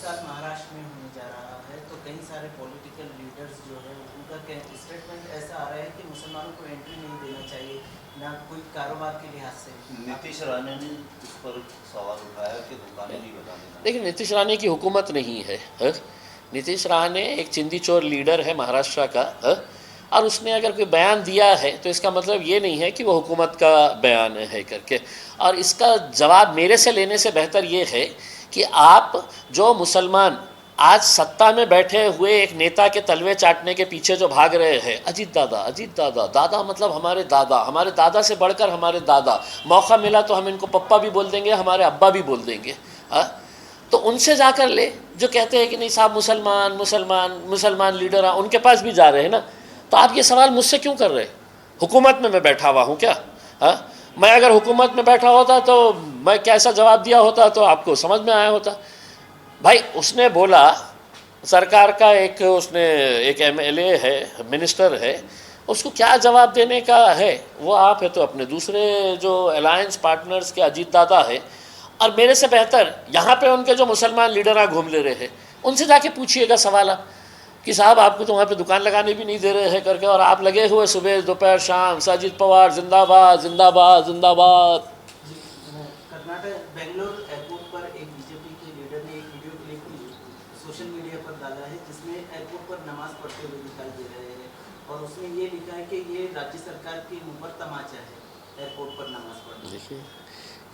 साल महाराष्ट्र में होने जा रहा है, तो कई सारे पॉलिटिकल लीडर्स जो है उनका स्टेटमेंट ऐसा आ रहा है कि मुसलमानों को एंट्री नहीं देना चाहिए, ना कोई कारोबार के लिहाज से। नीतीश राणे ने इस पर सवाल उठाया कि दुकानें नहीं बता देना। देखिए, नीतीश राणे की हुकूमत नहीं है, नीतीश राणे एक चिंदी चोर लीडर है महाराष्ट्र का, और उसने अगर कोई बयान दिया है तो इसका मतलब ये नहीं है कि वो हुकूमत का बयान है करके। और इसका जवाब मेरे से लेने से बेहतर ये है कि आप जो मुसलमान आज सत्ता में बैठे हुए एक नेता के तलवे चाटने के पीछे जो भाग रहे हैं, अजीत दादा, अजीत दादा, दादा मतलब हमारे दादा से बढ़कर हमारे दादा, मौका मिला तो हम इनको पप्पा भी बोल देंगे, हमारे अब्बा भी बोल देंगे। तो उनसे जाकर ले, जो कहते हैं कि नहीं साहब मुसलमान मुसलमान मुसलमान लीडर, उनके पास भी जा रहे हैं ना। तो आप ये सवाल मुझसे क्यों कर रहे हैं? हुकूमत में मैं बैठा हुआ हूँ क्या? मैं अगर हुकूमत में बैठा होता तो मैं कैसा जवाब दिया होता तो आपको समझ में आया होता। भाई उसने बोला, सरकार का एक एमएलए है, मिनिस्टर है, उसको क्या जवाब देने का है? वो आप है तो अपने दूसरे जो अलायंस पार्टनर्स के अजीत दादा है, और मेरे से बेहतर यहाँ पे उनके जो मुसलमान लीडर घूम ले रहे हैं, उनसे जाके पूछिएगा सवाल आप कि साहब आपको तो वहाँ पे दुकान लगाने भी नहीं दे रहे हैं करके, और आप लगे हुए सुबह दोपहर शाम अजित पवार जिंदाबाद जिंदाबाद जिंदाबाद। कर्नाटक बेंगलोर एयरपोर्ट पर एक बीजेपी के लीडर ने एक वीडियो क्लिप सोशल मीडिया पर डाला है जिसमें एयरपोर्ट पर नमाज पढ़ते हुए दिखाई दे रहे हैं, और उसमें ये लिखा है कि ये राज्य सरकार के मुंह पर तमाचा है एयरपोर्ट पर नमाज पढ़ना। देखिए,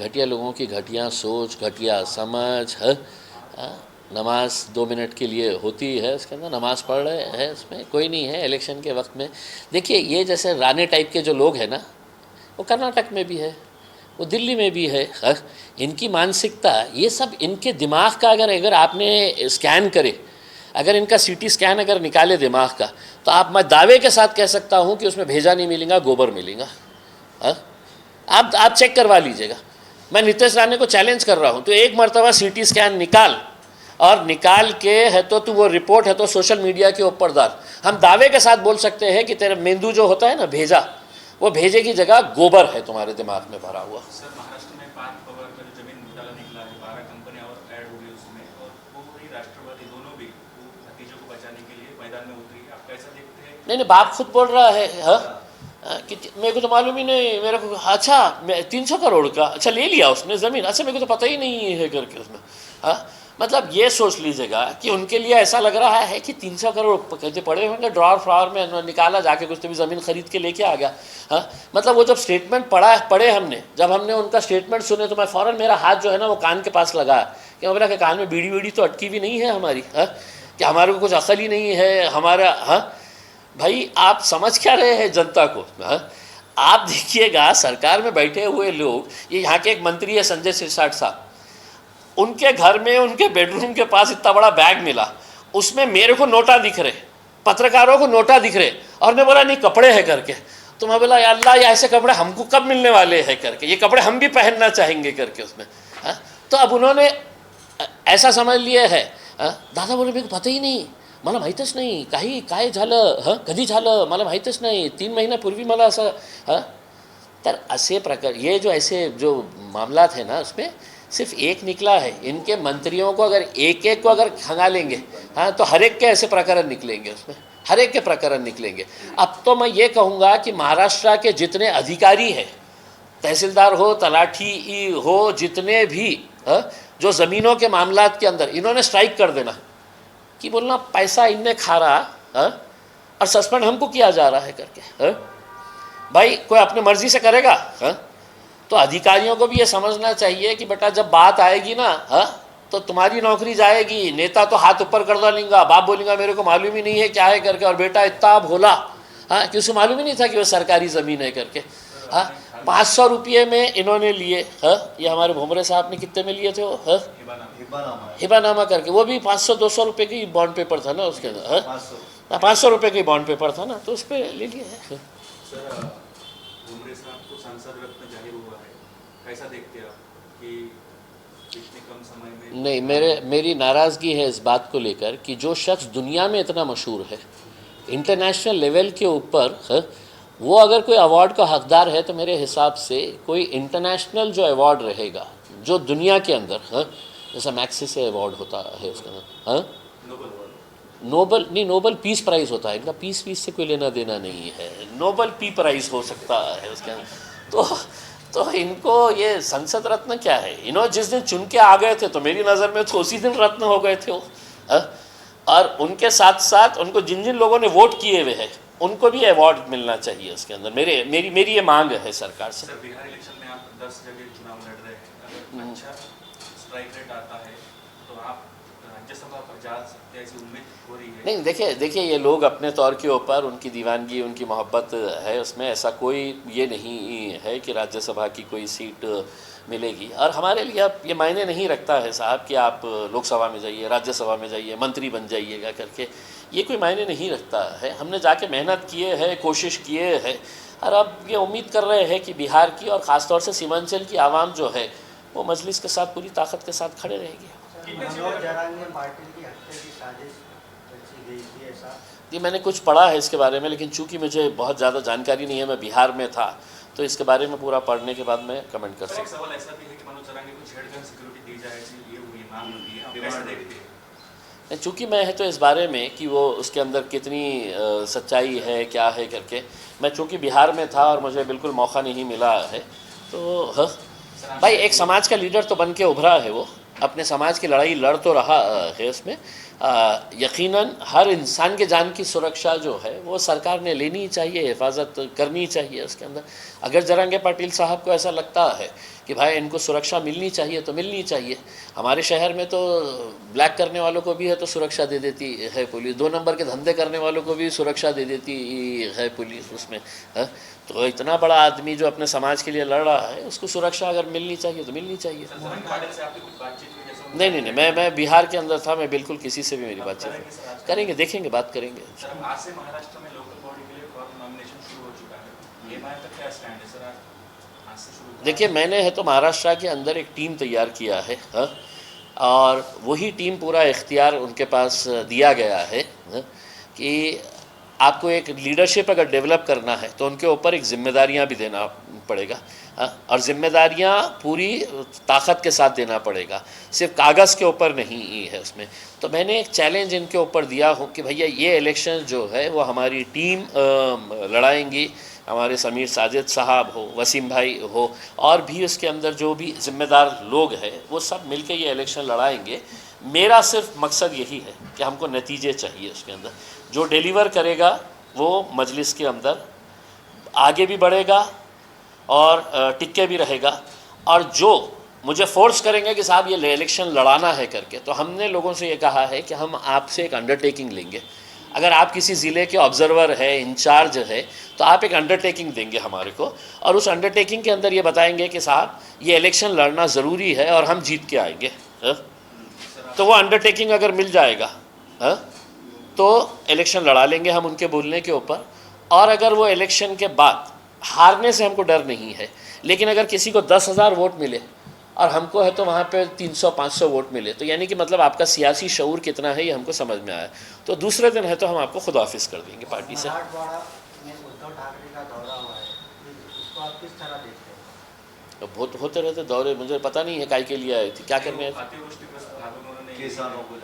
घटिया लोगों की घटिया सोच, घटिया समझ है। नमाज 2 मिनट के लिए होती है, उसके अंदर नमाज़ पढ़ रहे हैं, उसमें कोई नहीं है इलेक्शन के वक्त में। देखिए, ये जैसे राणे टाइप के जो लोग हैं ना, वो कर्नाटक में भी है, वो दिल्ली में भी है। इनकी मानसिकता, ये सब इनके दिमाग का अगर आपने स्कैन करे, अगर इनका सीटी स्कैन अगर निकाले दिमाग का, तो मैं दावे के साथ कह सकता हूँ कि उसमें भेजा नहीं मिलेगा, गोबर मिलेगा। आप चेक करवा लीजिएगा। मैं नीतीश राणे को चैलेंज कर रहा हूँ, तो एक मरतबा सीटी स्कैन निकाल, और निकाल के है तो तू वो रिपोर्ट है तो सोशल मीडिया के ऊपर डाल। हम दावे के साथ बोल सकते हैं कि तेरा मेंदू जो होता है ना, भेजा, वो भेजे की जगह गोबर है तुम्हारे दिमाग में भरा हुआ। सर, महाराष्ट्र में 5 करोड़ का जो जमीन घोटाला निकला है, 12 कंपनियां और ऐड हो गई उसमें, और वो ही राष्ट्रवादी दोनों भी भतीजों को बचाने के लिए मैदान में उतरी। आप कैसा देखते हैं? नहीं, बाप खुद बोल रहा है कि मेरे को तो मालूम ही नहीं, मेरे को अच्छा 300 करोड़ का अच्छा ले लिया उसने ज़मीन, अच्छा मेरे को तो पता ही नहीं है करके उसमें। मतलब ये सोच लीजिएगा कि उनके लिए ऐसा लग रहा है कि 300 करोड़ कहते पड़े होंगे ड्रॉर फ्लावर में, निकाला जाके कुछ तो भी ज़मीन खरीद के लेके आ गया। मतलब वो जब स्टेटमेंट पढ़े हमने, जब हमने उनका स्टेटमेंट सुने, तो मैं फ़ौरन मेरा हाथ जो है ना वो कान के पास लगाया कि बोला कि कान में बीड़ी वीड़ी तो अटकी भी नहीं है हमारी, कि हमारे को कुछ अकल ही नहीं है हमारा। भाई आप समझ क्या रहे हैं जनता को? आप देखिएगा सरकार में बैठे हुए लोग, ये यहाँ के एक मंत्री है संजय सिरसाट साहब, उनके घर में उनके बेडरूम के पास इतना बड़ा बैग मिला, उसमें मेरे को नोटा दिख रहे, पत्रकारों को नोटा दिख रहे, और मैं बोला नहीं कपड़े हैं करके। तो मैं बोला या अल्लाह, ये ऐसे कपड़े हमको कब मिलने वाले हैं करके, ये कपड़े हम भी पहनना चाहेंगे करके उसमें। तो अब उन्होंने ऐसा समझ लिया है। दादा बोले मेरे को पता ही नाही, मला माहीतच नाही, काही काय झालं, कधी झालं मला माहीतच नाही, 3 महिन्यापूर्वी मला असं। तर असे प्रकार, ये जो ऐसे जो मामला थे ना, उसमें सिर्फ एक निकला है। इनके मंत्रियों को अगर एक एक को अगर खंगालेंगे, तो हर एक के ऐसे प्रकरण निकलेंगे, उसमें हर एक के प्रकरण निकलेंगे। अब तो मैं ये कहूँगा कि महाराष्ट्र के जितने अधिकारी हैं, तहसीलदार हो, तलाठी हो, जितने भी जो ज़मीनों के मामलात के अंदर, इन्होंने स्ट्राइक कर देना कि बोलना पैसा इनने खा रहा और सस्पेंड हमको किया जा रहा है करके। भाई कोई अपनी मर्जी से करेगा? तो अधिकारियों को भी ये समझना चाहिए कि बेटा जब बात आएगी ना, तो तुम्हारी नौकरी जाएगी। नेता तो हाथ ऊपर कर डालेंगा, बाप बोलेगा मेरे को मालूम ही नहीं है क्या है करके, और बेटा इतना भोला कि उसे मालूम ही नहीं था कि वो सरकारी ज़मीन है करके। 500 रुपये में इन्होंने लिए। ये हमारे भोमरे साहब ने कितने में लिए थे वो? हिबानामा करके, वो भी 500-200 रुपये की बॉन्ड पेपर था ना उसके अंदर। 500 रुपये की बॉन्ड पेपर था ना, तो उस पर ले लिए है। भोमरे साहब को सांसद रत्न जाहिर हुआ है, कैसा देखते हैं आप कि इतने कम समय में? नहीं, मेरी नाराज़गी है इस बात को लेकर कि जो शख्स दुनिया में इतना मशहूर है, इंटरनेशनल लेवल के ऊपर, वो अगर कोई अवार्ड का हकदार है, तो मेरे हिसाब से कोई इंटरनेशनल जो अवार्ड रहेगा, जो दुनिया के अंदर जैसा मैक्सिस से अवार्ड होता है उसका नाम, हाँ नोबल नहीं, नोबल पीस प्राइज़ होता है इनका, पीस से कोई लेना देना नहीं है, नोबल पी प्राइज़ हो सकता है उसके अंदर। तो इनको ये संसद रत्न क्या है, इन्होंने जिस दिन चुन के आ गए थे तो मेरी नज़र में तो उसी दिन रत्न हो गए थे वो, हाँ? और उनके साथ साथ उनको जिन जिन लोगों ने वोट किए हुए हैं उनको भी अवार्ड मिलना चाहिए उसके अंदर, मेरी ये मांग है सरकार से। सर बिहार इलेक्शन में आप 10 जगह चुनाव लड़ रहे हैं, अगर अच्छा स्ट्राइक रेट आता है तो आप राज्यसभा पर जा सकते हैं, ऐसी उम्मीद हो रही है? नहीं, देखिए ये लोग अपने तौर के ऊपर उनकी दीवानगी, उनकी मोहब्बत है उसमें, ऐसा कोई ये नहीं है कि राज्यसभा की कोई सीट मिलेगी। और हमारे लिए अब ये मायने नहीं रखता है साहब कि आप लोकसभा में जाइए, राज्यसभा में जाइए, मंत्री बन जाइएगा करके, ये कोई मायने नहीं रखता है। हमने जाके मेहनत किए है, कोशिश किए है, और अब ये उम्मीद कर रहे हैं कि बिहार की और ख़ासतौर से सीमांचल की आवाम जो है वो मजलिस के साथ पूरी ताकत के साथ खड़े रहेगी। जी मैंने कुछ पढ़ा है इसके बारे में, लेकिन चूंकि मुझे बहुत ज़्यादा जानकारी नहीं है, मैं बिहार में था, तो इसके बारे में पूरा पढ़ने के बाद मैं कमेंट कर सकता हूँ। सवाल ऐसा भी है कि मनोज जरांगे को छेड़गन सिक्योरिटी दी जाए, ये हुई मांग होती है, आप कैसे देखते हैं? चूँकि मैं है तो इस बारे में कि वो उसके अंदर कितनी सच्चाई है क्या है करके, मैं चूँकि बिहार में था और मुझे बिल्कुल मौका नहीं मिला है, तो हाँ भाई एक समाज का लीडर तो बन के उभरा है, वो अपने समाज की लड़ाई लड़ तो रहा है उसमें। यकीनन हर इंसान के जान की सुरक्षा जो है वो सरकार ने लेनी चाहिए, हिफाजत करनी चाहिए उसके अंदर। अगर जरांगे पाटिल साहब को ऐसा लगता है कि भाई इनको सुरक्षा मिलनी चाहिए तो मिलनी चाहिए। हमारे शहर में तो ब्लैक करने वालों को भी है तो सुरक्षा दे देती है पुलिस, 2 नंबर के धंधे करने वालों को भी सुरक्षा दे देती है पुलिस उसमें, है? तो इतना बड़ा आदमी जो अपने समाज के लिए लड़ रहा है उसको सुरक्षा अगर मिलनी चाहिए तो मिलनी चाहिए। नहीं, मैं बिहार के अंदर था, मैं बिल्कुल किसी से भी मेरी बातचीत करेंगे, देखेंगे, बात करेंगे। आज से महाराष्ट्र में लोकल बॉडी के लिए फॉर्म नॉमिनेशन शुरू हो चुका है, एमआई का क्या स्टैंड है सर? आज से शुरू देखिए मैंने है तो महाराष्ट्र के अंदर एक टीम तैयार किया है, हाँ? और वही टीम पूरा इख्तियार उनके पास दिया गया है, हाँ? कि आपको एक लीडरशिप अगर डेवलप करना है तो उनके ऊपर एक जिम्मेदारियां भी देना पड़ेगा, और जिम्मेदारियां पूरी ताकत के साथ देना पड़ेगा, सिर्फ कागज़ के ऊपर नहीं है उसमें। तो मैंने एक चैलेंज इनके ऊपर दिया हूँ कि भैया ये इलेक्शन जो है वो हमारी टीम लड़ाएंगी, हमारे समीर साजिद साहब हो, वसीम भाई हो, और भी उसके अंदर जो भी ज़िम्मेदार लोग हैं वो सब मिलके ये इलेक्शन लड़ाएंगे। मेरा सिर्फ मकसद यही है कि हमको नतीजे चाहिए उसके अंदर, जो डिलीवर करेगा वो मजलिस के अंदर आगे भी बढ़ेगा और टिके भी रहेगा, और जो मुझे फोर्स करेंगे कि साहब ये इलेक्शन लड़ाना है करके, तो हमने लोगों से ये कहा है कि हम आपसे एक अंडरटेकिंग लेंगे। अगर आप किसी ज़िले के ऑब्जर्वर है, इंचार्ज है, तो आप एक अंडरटेकिंग देंगे हमारे को, और उस अंडरटेकिंग के अंदर ये बताएंगे कि साहब ये इलेक्शन लड़ना ज़रूरी है और हम जीत के आएंगे, है? तो वो अंडरटेकिंग अगर मिल जाएगा, है? तो इलेक्शन लड़ा लेंगे हम उनके बोलने के ऊपर। और अगर वो इलेक्शन के बाद हारने से हमको डर नहीं है, लेकिन अगर किसी को 10,000 वोट मिले और हमको है तो वहाँ पे 300-500 वोट मिले, तो यानी कि मतलब आपका सियासी शऊर कितना है ये हमको समझ में आया, तो दूसरे दिन है तो हम आपको खुद ऑफिस कर देंगे पार्टी से। बहुत होते रहते दौरे, मुझे पता नहीं है काय के लिए आए थे, क्या करने आए थे। किसानों को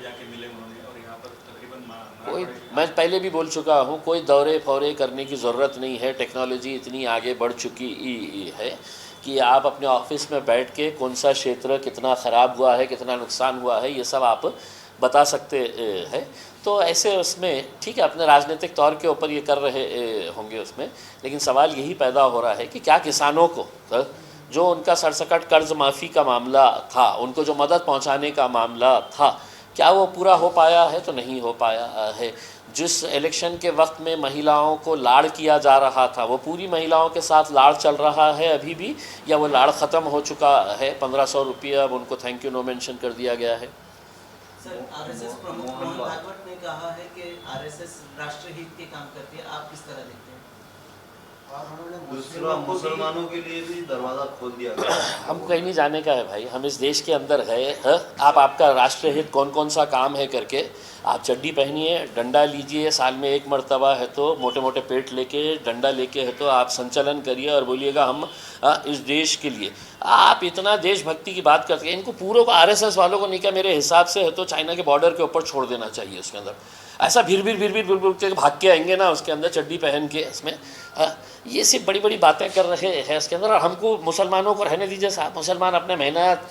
जाके मिले उन्होंने, और यहाँ पर तकरीबन कोई, मैं पहले भी बोल चुका हूँ, कोई दौरे फौरे करने की ज़रूरत नहीं है। टेक्नोलॉजी इतनी आगे बढ़ चुकी है कि आप अपने ऑफिस में बैठ के कौन सा क्षेत्र कितना ख़राब हुआ है, कितना नुकसान हुआ है, ये सब आप बता सकते हैं। तो ऐसे उसमें ठीक है, अपने राजनीतिक तौर के ऊपर ये कर रहे होंगे उसमें, लेकिन सवाल यही पैदा हो रहा है कि क्या किसानों को जो उनका सरसकट कर्ज माफ़ी का मामला था, उनको जो मदद पहुंचाने का मामला था, क्या वो पूरा हो पाया है? तो नहीं हो पाया है। जिस इलेक्शन के वक्त में महिलाओं को लाड़ किया जा रहा था, वो पूरी महिलाओं के साथ लाड़ चल रहा है अभी भी, या वो लाड़ ख़त्म हो चुका है? 1500 रुपये अब उनको थैंक यू नो मेंशन कर दिया गया है। सर आरएसएस प्रमुख मोहन भागवत ने कहा है कि आरएसएस राष्ट्रहित के काम करती है, आप किस तरह देखते हैं? और उन्होंने दूसरा मुसलमानों के लिए भी दरवाज़ा खोल दिया गया। हमको कहीं नहीं जाने का है भाई, हम इस देश के अंदर है। आप आपका राष्ट्रहित कौन कौन सा काम है करके आप चड्डी पहनिए, डंडा लीजिए, साल में एक मर्तबा है तो मोटे मोटे पेट लेके डंडा लेके है तो आप संचलन करिए और बोलिएगा हम इस देश के लिए। आप इतना देशभक्ति की बात करते हैं, इनको पूरों को आरएसएस वालों को नहीं क्या मेरे हिसाब से है तो चाइना के बॉर्डर के ऊपर छोड़ देना चाहिए। उसके अंदर ऐसा भीड़ के भाग के आएंगे ना उसके अंदर चड्डी पहन के, इसमें ये सिर्फ बड़ी बड़ी बातें कर रहे हैं इसके अंदर। और हमको मुसलमानों को रहने दीजिए साहब, मुसलमान अपने मेहनत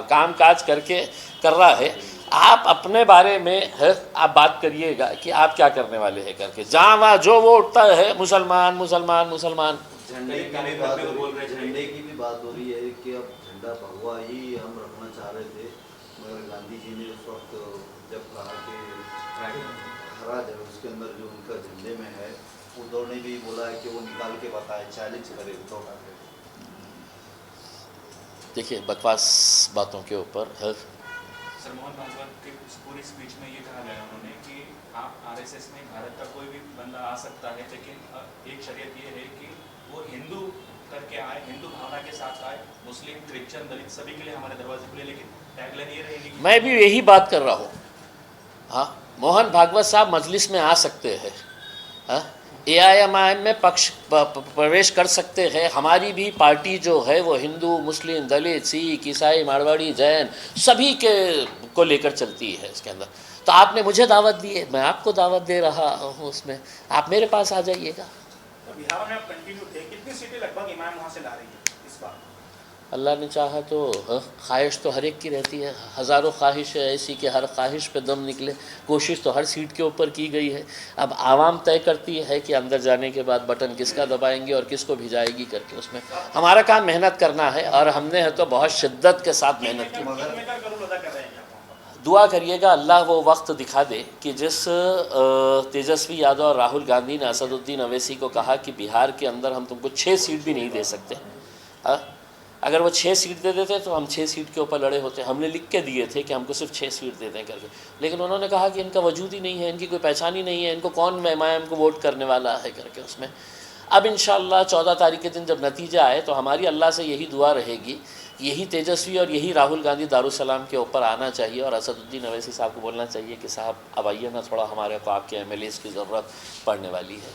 काम काज करके कर रहा है। आप अपने बारे में है आप बात करिएगा कि आप क्या करने वाले हैं करके, जहाँ वहाँ जो वो उठता है मुसलमान मुसलमान मुसलमान। झंडे की भी बात हो रही है, झंडे की भी बात हो रही है कि अब झंडा भगवा ही हम रखना चाह रहे थे, मगर गांधी जी ने उस वक्त जब कहा कि हरा जो उसके अंदर जो उनका झंडे में है, उद्धव ने भी बोला है कि वो निकाल के बताए, चैलेंज करे उद्धव ठाकरे। देखिए बकवास बातों के ऊपर है। सर, मोहन भागवत के उस पूरी स्पीच में ये कहा गया उन्होंने कि आप आरएसएस में भारत का कोई भी बंदा आ सकता है, लेकिन एक शर्त ये है कि वो हिंदू करके आए, हिंदू भावना के साथ आए, मुस्लिम क्रिश्चियन दलित सभी के लिए हमारे दरवाजे खुले। लेकिन टैगलाइन ये रहेगी कि मैं भी यही बात कर रहा हूँ। हाँ, मोहन भागवत साहब मजलिस में आ सकते हैं, हाँ, AIMIM में पक्ष प्रवेश कर सकते हैं। हमारी भी पार्टी जो है वो हिंदू मुस्लिम दलित सिख ईसाई मारवाड़ी जैन सभी के को लेकर चलती है इसके अंदर। तो आपने मुझे दावत दी है, मैं आपको दावत दे रहा हूँ, उसमें आप मेरे पास आ जाइएगा। बिहार में आप कंटिन्यू थे, कितनी सीटें लगभग इमाम वहाँ से ला रही है इस बार? अल्लाह ने चाहा तो ख्वाहिश तो हर एक की रहती है, हज़ारों ख्वाहिश है ऐसी कि हर ख्वाहिश पे दम निकले। कोशिश तो हर सीट के ऊपर की गई है। अब आवाम तय करती है कि अंदर जाने के बाद बटन किसका दबाएंगे और किसको भिजाएगी करके। उसमें हमारा काम मेहनत करना है और हमने है तो बहुत शिद्दत के साथ मेहनत की। दुआ करिएगा अल्लाह वो वक्त दिखा दे कि जिस तेजस्वी यादव और राहुल गांधी ने असदुद्दीन अवैसी को कहा कि बिहार के अंदर हम तुमको 6 सीट भी नहीं दे सकते, अगर वो 6 सीट दे देते तो हम 6 सीट के ऊपर लड़े होते। हमने लिख के दिए थे कि हमको सिर्फ 6 सीट दे दें करके, लेकिन उन्होंने कहा कि इनका वजूद ही नहीं है, इनकी कोई पहचान ही नहीं है, इनको कौन MIM को वोट करने वाला है करके। उसमें अब इंशाअल्लाह 14 तारीख के दिन जब नतीजा आए तो हमारी अल्लाह से यही दुआ रहेगी, यही तेजस्वी और यही राहुल गांधी दारुसलाम के ऊपर आना चाहिए और असदुद्दीन अवैसी साहब को बोलना चाहिए कि साहब अब आइए ना, थोड़ा हमारे को आपके MLAs की ज़रूरत पड़ने वाली है।